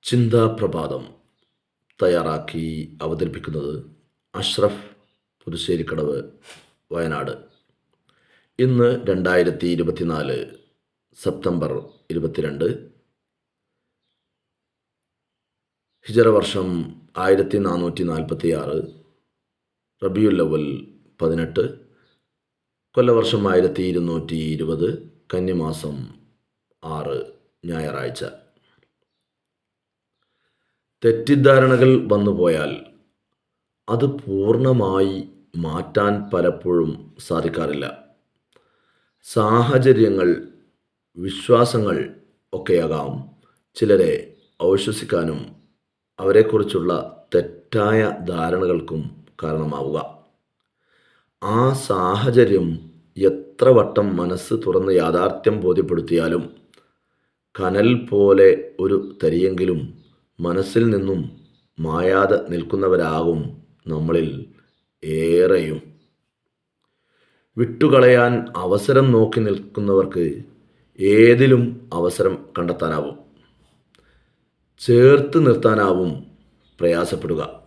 ചിന്താപ്രഭാതം തയ്യാറാക്കി അവതരിപ്പിക്കുന്നത് അഷ്റഫ് പുതുശ്ശേരിക്കടവ്, വയനാട്. ഇന്ന് 2024 സെപ്റ്റംബർ 22, ഹിജറ വർഷം 1446, റബിയുൽ അവ്വൽ 18, കൊല്ലവർഷം 1220, കന്നിമാസം 6, ഞായറാഴ്ച. തെറ്റിദ്ധാരണകൾ വന്നുപോയാൽ അത് പൂർണ്ണമായി മാറ്റാൻ പലപ്പോഴും സാധിക്കാറില്ല. സാഹചര്യങ്ങൾ, വിശ്വാസങ്ങൾ ഒക്കെയാകാം ചിലരെ അവിശ്വസിക്കാനും അവരെക്കുറിച്ചുള്ള തെറ്റായ ധാരണകൾക്കും കാരണമാവുക. ആ സാഹചര്യം എത്ര വട്ടം മനസ്സ് തുറന്ന് യാഥാർത്ഥ്യം ബോധ്യപ്പെടുത്തിയാലും കനൽ പോലെ ഒരു തരിയെങ്കിലും മനസ്സിൽ നിന്നും മായാതെ നിൽക്കുന്നവരാകും നമ്മളിൽ ഏറെയും. വിട്ടുകളയാൻ അവസരം നോക്കി നിൽക്കുന്നവർക്ക് ഏതിലും അവസരം കണ്ടെത്താനാവും. ചേർത്ത് നിർത്താനാവും പ്രയാസപ്പെടുക.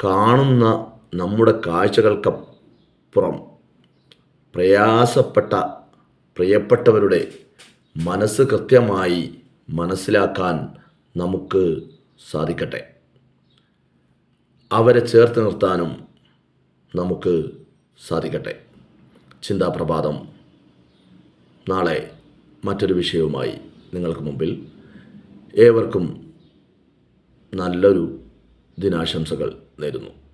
കാണുന്ന നമ്മുടെ കാഴ്ചകൾക്കപ്പുറം പ്രയാസപ്പെട്ട പ്രിയപ്പെട്ടവരുടെ മനസ്സ് കൃത്യമായി മനസ്സിലാക്കാൻ നമുക്ക് സാധിക്കട്ടെ. അവരെ ചേർത്ത് നിർത്താനും നമുക്ക് സാധിക്കട്ടെ. ചിന്താപ്രഭാതം നാളെ മറ്റൊരു വിഷയവുമായി നിങ്ങൾക്ക് മുമ്പിൽ. ഏവർക്കും നല്ലൊരു ദിനാശംസകൾ നേരുന്നു.